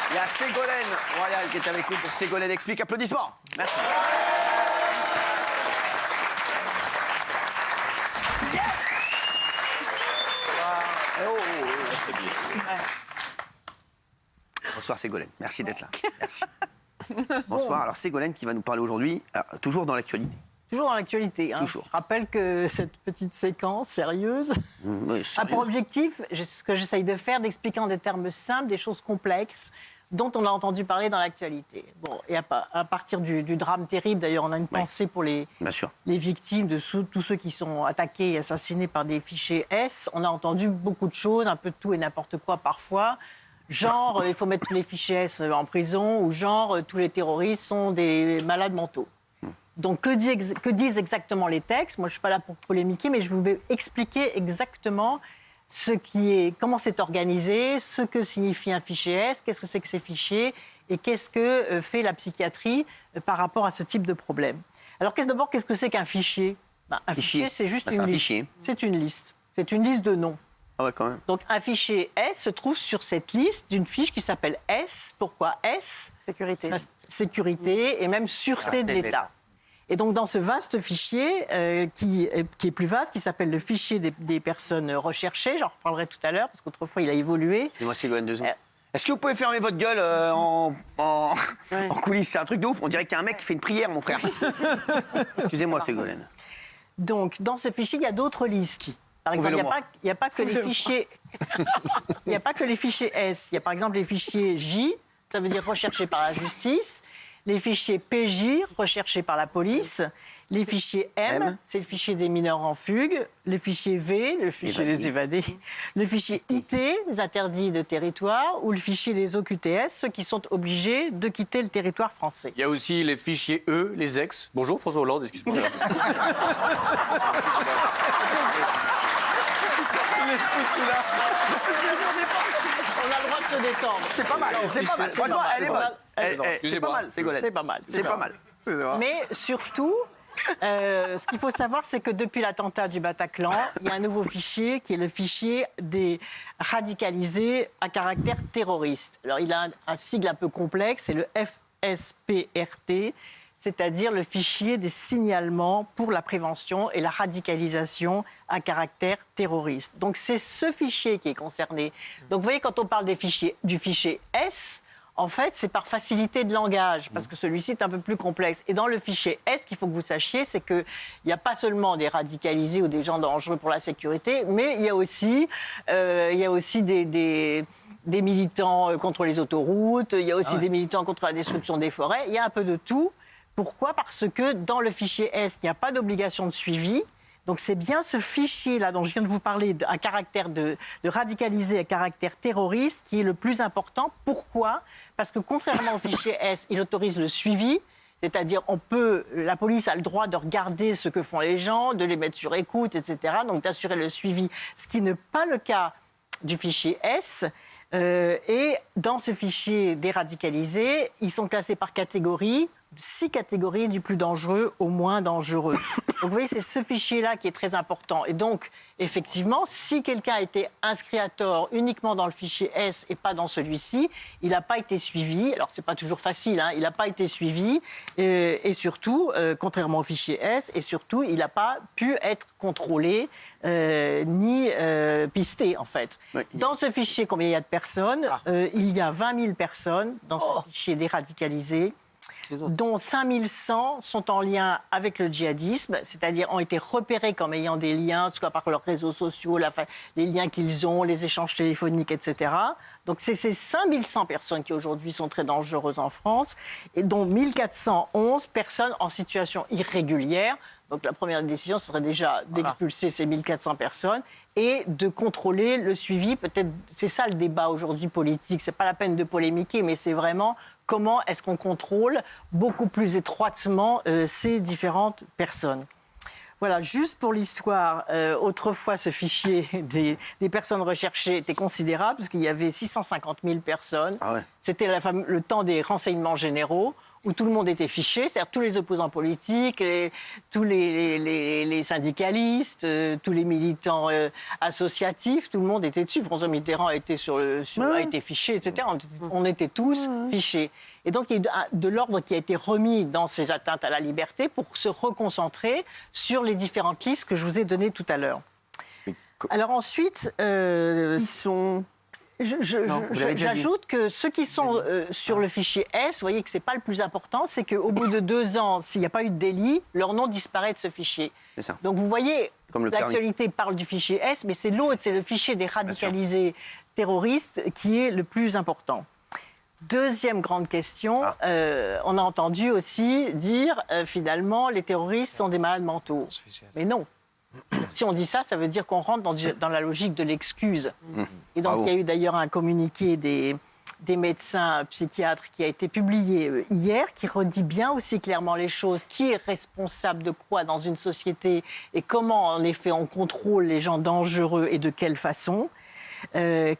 Il y a Ségolène Royal qui est avec nous pour Ségolène Explique. Applaudissements. Merci. Bonsoir Ségolène, merci d'être là. Merci. Bonsoir, alors Ségolène qui va nous parler aujourd'hui, toujours dans l'actualité. Toujours dans l'actualité. Hein. Toujours. Je rappelle que cette petite séquence sérieuse a pour objectif, ce que j'essaye de faire, d'expliquer en des termes simples des choses complexes dont on a entendu parler dans l'actualité. Bon, et à partir du drame terrible, d'ailleurs, on a une pensée pour les victimes de tous ceux qui sont attaqués et assassinés par des fichiers S. On a entendu beaucoup de choses, un peu de tout et n'importe quoi parfois. Genre, il faut mettre tous les fichiers S en prison, ou genre, tous les terroristes sont des malades mentaux. Donc, que disent exactement les textes? Moi, je ne suis pas là pour polémiquer, mais je vais expliquer exactement comment c'est organisé, ce que signifie un fichier S, qu'est-ce que c'est que ces fichiers, et qu'est-ce que fait la psychiatrie par rapport à ce type de problème. Alors, d'abord, qu'est-ce que c'est qu'un fichier? Un fichier, c'est juste une liste. C'est une liste. C'est une liste de noms. Ah ouais, quand même. Donc, un fichier S se trouve sur cette liste d'une fiche qui s'appelle S. Pourquoi S? Sécurité. Sécurité et même sûreté de l'État. Et donc, dans ce vaste fichier, qui est plus vaste, qui s'appelle le fichier des personnes recherchées, j'en reparlerai tout à l'heure, parce qu'autrefois, il a évolué. Excusez-moi, Ségolène, 2 secondes. Est-ce que vous pouvez fermer votre gueule en coulisses? C'est un truc de ouf, on dirait qu'il y a un mec qui fait une prière, mon frère. Excusez-moi, Ségolène. Donc, dans ce fichier, il y a d'autres listes. Par exemple, il n'y a pas que les fichiers. Il n'y a pas que les fichiers S. Il y a par exemple les fichiers J, ça veut dire recherchés par la justice. Les fichiers PJ, recherchés par la police. Les fichiers M, c'est le fichier des mineurs en fugue. Le fichier V, le fichier des évadés. Le fichier IT, les interdits de territoire. Ou le fichier des OQTS, ceux qui sont obligés de quitter le territoire français. Il y a aussi les fichiers E, les ex. Bonjour François Hollande, excuse-moi. On a le droit de se détendre. C'est pas mal, c'est pas mal. Franchement, elle est bonne. C'est pas mal, Ségolène. C'est pas mal. C'est pas mal. Mais surtout, ce qu'il faut savoir, c'est que depuis l'attentat du Bataclan, il y a un nouveau fichier qui est le fichier des radicalisés à caractère terroriste. Alors, il a un sigle un peu complexe, c'est le FSPRT, c'est-à-dire le fichier des signalements pour la prévention et la radicalisation à caractère terroriste. Donc, c'est ce fichier qui est concerné. Donc, vous voyez, quand on parle du fichier S, en fait, c'est par facilité de langage, parce que celui-ci est un peu plus complexe. Et dans le fichier S, qu'il faut que vous sachiez, c'est qu'il n'y a pas seulement des radicalisés ou des gens dangereux pour la sécurité, mais il y a aussi des militants contre les autoroutes, il y a aussi des militants contre la destruction des forêts, il y a un peu de tout. Pourquoi? Parce que dans le fichier S, il n'y a pas d'obligation de suivi. Donc c'est bien ce fichier-là dont je viens de vous parler, à caractère de radicalisé à caractère terroriste, qui est le plus important. Pourquoi? Parce que contrairement au fichier S, il autorise le suivi. C'est-à-dire, la police a le droit de regarder ce que font les gens, de les mettre sur écoute, etc. Donc d'assurer le suivi, ce qui n'est pas le cas du fichier S. Et dans ce fichier des radicalisés, ils sont classés par catégorie, 6 catégories du plus dangereux au moins dangereux. Donc vous voyez, c'est ce fichier-là qui est très important. Et donc, effectivement, si quelqu'un a été inscrit à tort uniquement dans le fichier S et pas dans celui-ci, il n'a pas été suivi. Alors, c'est pas toujours facile, hein, il n'a pas été suivi. Et surtout, contrairement au fichier S, et surtout, il n'a pas pu être contrôlé ni pisté, en fait. Oui. Dans ce fichier, combien il y a de personnes? Il y a 20 000 personnes dans ce fichier des radicalisés, dont 5100 sont en lien avec le djihadisme, c'est-à-dire ont été repérés comme ayant des liens, soit par leurs réseaux sociaux, les liens qu'ils ont, les échanges téléphoniques, etc. Donc c'est ces 5100 personnes qui aujourd'hui sont très dangereuses en France, et dont 1411 personnes en situation irrégulière. Donc la première décision serait déjà d'expulser ces 1400 personnes et de contrôler le suivi. Peut-être, c'est ça le débat aujourd'hui politique. C'est pas la peine de polémiquer, mais c'est vraiment comment est-ce qu'on contrôle beaucoup plus étroitement ces différentes personnes. Voilà, juste pour l'histoire, autrefois ce fichier des personnes recherchées était considérable parce qu'il y avait 650 000 personnes. Ah ouais. C'était le temps des renseignements généraux. où tout le monde était fiché, c'est-à-dire tous les opposants politiques, tous les syndicalistes, tous les militants associatifs, tout le monde était dessus. François Mitterrand a été, a été fiché, etc. On était tous fichés. Et donc, il y a de l'ordre qui a été remis dans ces atteintes à la liberté pour se reconcentrer sur les différentes listes que je vous ai données tout à l'heure. Alors ensuite, Ils sont... J'ajoute que ceux qui sont sur le fichier S, vous voyez que ce n'est pas le plus important, c'est qu'au bout de 2 ans, s'il n'y a pas eu de délit, leur nom disparaît de ce fichier. C'est ça. Donc vous voyez, l'actualité parle du fichier S, mais c'est l'autre, c'est le fichier des radicalisés terroristes qui est le plus important. Deuxième grande question, on a entendu aussi dire finalement les terroristes sont des malades mentaux. Mais non. Si on dit ça, ça veut dire qu'on rentre dans la logique de l'excuse. Et donc, il y a eu d'ailleurs un communiqué des médecins psychiatres qui a été publié hier, qui redit bien aussi clairement les choses. Qui est responsable de quoi dans une société et comment, en effet, on contrôle les gens dangereux et de quelle façon.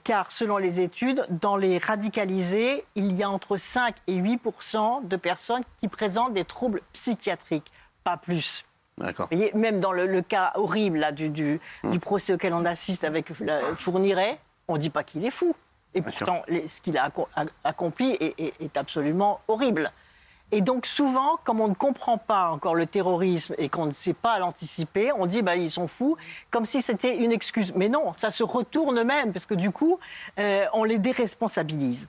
Car, selon les études, dans les radicalisés, il y a entre 5 et 8% de personnes qui présentent des troubles psychiatriques, pas plus. D'accord. Vous voyez, même dans le cas horrible là, du procès auquel on assiste avec Fourniret, on ne dit pas qu'il est fou. Et pourtant, ce qu'il a accompli est absolument horrible. Et donc souvent, comme on ne comprend pas encore le terrorisme et qu'on ne sait pas l'anticiper, on dit ils sont fous, comme si c'était une excuse. Mais non, ça se retourne même, parce que du coup, on les déresponsabilise.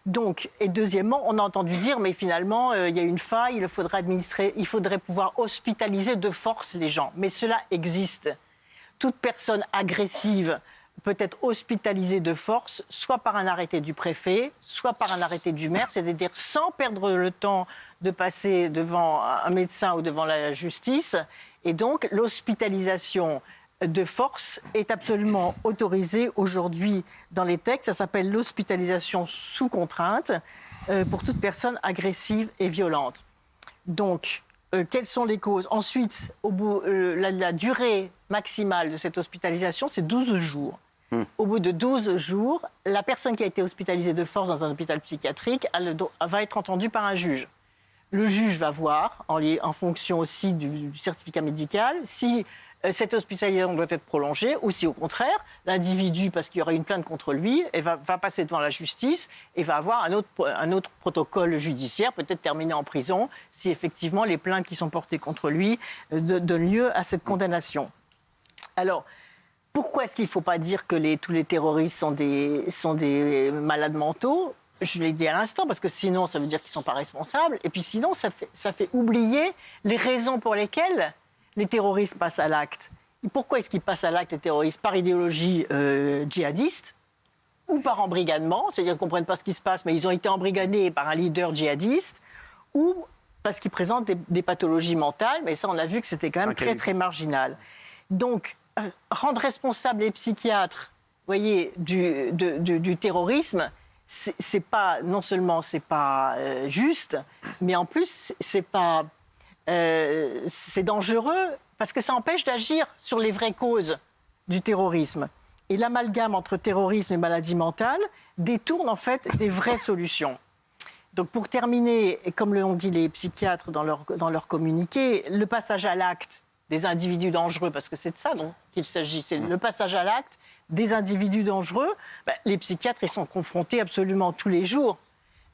Donc, et deuxièmement, on a entendu dire, mais finalement, il y a une faille, il faudrait pouvoir hospitaliser de force les gens. Mais cela existe. Toute personne agressive peut être hospitalisée de force, soit par un arrêté du préfet, soit par un arrêté du maire, c'est-à-dire sans perdre le temps de passer devant un médecin ou devant la justice. Et donc, l'hospitalisation de force est absolument autorisée aujourd'hui dans les textes. Ça s'appelle l'hospitalisation sous contrainte pour toute personne agressive et violente. Donc, quelles sont les causes? Ensuite, la durée maximale de cette hospitalisation, c'est 12 jours. Au bout de 12 jours, la personne qui a été hospitalisée de force dans un hôpital psychiatrique va être entendue par un juge. Le juge va voir, en fonction aussi du certificat médical, si cette hospitalisation doit être prolongée ou si, au contraire, l'individu, parce qu'il y aura une plainte contre lui, va passer devant la justice et va avoir un autre protocole judiciaire, peut-être terminé en prison, si effectivement les plaintes qui sont portées contre lui donnent lieu à cette condamnation. Alors, pourquoi est-ce qu'il ne faut pas dire que tous les terroristes sont des malades mentaux? Je l'ai dit à l'instant, parce que sinon, ça veut dire qu'ils ne sont pas responsables. Et puis sinon, ça fait oublier les raisons pour lesquelles les terroristes passent à l'acte. Et pourquoi est-ce qu'ils passent à l'acte, les terroristes? Par idéologie djihadiste ou par embrigadement, c'est-à-dire qu'ils ne comprennent pas ce qui se passe, mais ils ont été embrigadés par un leader djihadiste, ou parce qu'ils présentent des pathologies mentales, mais ça, on a vu que c'était quand même très, très marginal. Donc, rendre responsables les psychiatres, vous voyez, du terrorisme, c'est pas, non seulement c'est pas juste, mais en plus c'est dangereux parce que ça empêche d'agir sur les vraies causes du terrorisme. Et l'amalgame entre terrorisme et maladie mentale détourne en fait des vraies solutions. Donc pour terminer, et comme l'ont dit les psychiatres dans leur communiqué, le passage à l'acte des individus dangereux, parce que c'est de ça dont il s'agit, c'est le passage à l'acte des individus dangereux, les psychiatres ils sont confrontés absolument tous les jours.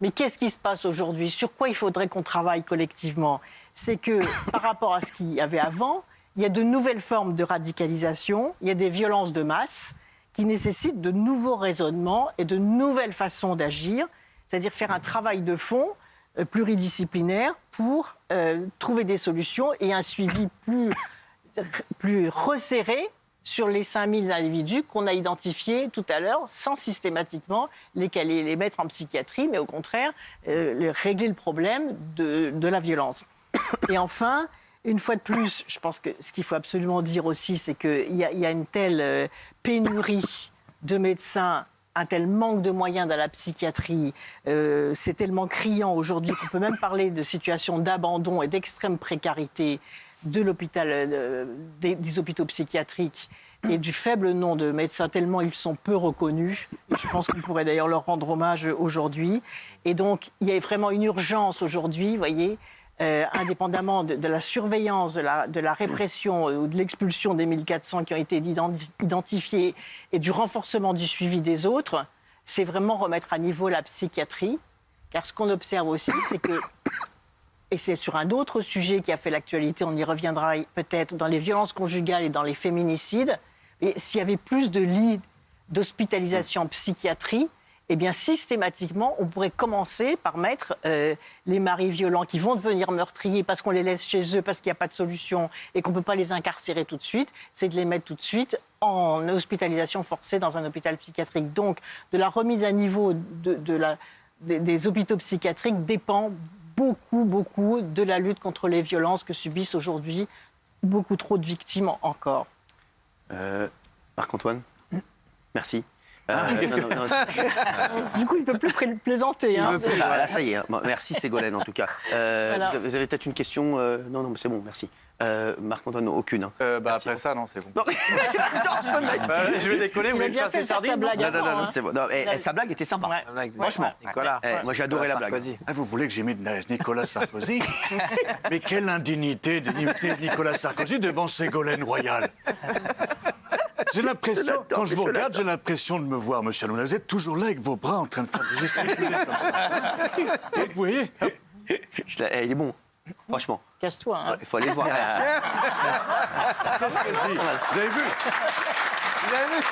Mais qu'est-ce qui se passe aujourd'hui? Sur quoi il faudrait qu'on travaille collectivement? C'est que par rapport à ce qu'il y avait avant, il y a de nouvelles formes de radicalisation, il y a des violences de masse qui nécessitent de nouveaux raisonnements et de nouvelles façons d'agir, c'est-à-dire faire un travail de fond pluridisciplinaire pour trouver des solutions et un suivi plus resserré sur les 5000 individus qu'on a identifiés tout à l'heure, sans systématiquement les mettre en psychiatrie, mais au contraire, régler le problème de la violence. Et enfin, une fois de plus, je pense que ce qu'il faut absolument dire aussi, c'est qu'il y a une telle pénurie de médecins, un tel manque de moyens dans la psychiatrie, c'est tellement criant aujourd'hui qu'on peut même parler de situations d'abandon et d'extrême précarité de l'hôpital, des hôpitaux psychiatriques et du faible nombre de médecins, tellement ils sont peu reconnus. Je pense qu'on pourrait d'ailleurs leur rendre hommage aujourd'hui. Et donc, il y a vraiment une urgence aujourd'hui, vous voyez, indépendamment de la surveillance, de la répression ou de l'expulsion des 1400 qui ont été identifiés et du renforcement du suivi des autres, c'est vraiment remettre à niveau la psychiatrie. Car ce qu'on observe aussi, c'est que, et c'est sur un autre sujet qui a fait l'actualité, on y reviendra peut-être, dans les violences conjugales et dans les féminicides, mais s'il y avait plus de lits d'hospitalisation en psychiatrie, eh bien, systématiquement, on pourrait commencer par mettre les maris violents qui vont devenir meurtriers parce qu'on les laisse chez eux, parce qu'il n'y a pas de solution et qu'on ne peut pas les incarcérer tout de suite, c'est de les mettre tout de suite en hospitalisation forcée dans un hôpital psychiatrique. Donc, de la remise à niveau des hôpitaux psychiatriques dépend beaucoup de la lutte contre les violences que subissent aujourd'hui beaucoup trop de victimes encore. Marc-Antoine, merci. Du coup, il ne peut plus plaisanter. Hein. Voilà, ça y est. Bon, merci Ségolène, en tout cas. Voilà. Vous avez peut-être une question Non, mais c'est bon, merci. Marc-Antoine, aucune. Hein. Après ça, non, c'est bon. Non, attends, ce mec. Je vais déconner, vous Il a voulez que je bien fasse fait les de faire sa sardines blague avant, Non, hein. c'est bon. Non, sa blague était sympa. Ouais. Franchement. Nicolas. Moi, j'ai adoré la blague. Sarkozy. Ah, vous voulez que j'imite Nicolas Sarkozy? Mais quelle indignité d'imiter Nicolas Sarkozy devant Ségolène Royal. J'ai l'impression, quand je vous regarde, j'ai l'impression de me voir, monsieur Hanouna. Vous êtes toujours là avec vos bras en train de faire des gesticuler comme ça. Vous voyez? Il est bon, franchement. Casse-toi. Hein. Il faut aller le voir. Qu'est-ce qu'elle dit? Vous avez vu? Vous avez vu?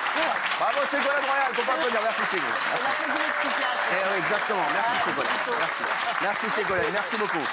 Bravo Ségolène Royal, faut pas applaudir. Merci Ségolène. Merci. Oui, exactement. Merci Ségolène. Merci Ségolène. Merci beaucoup.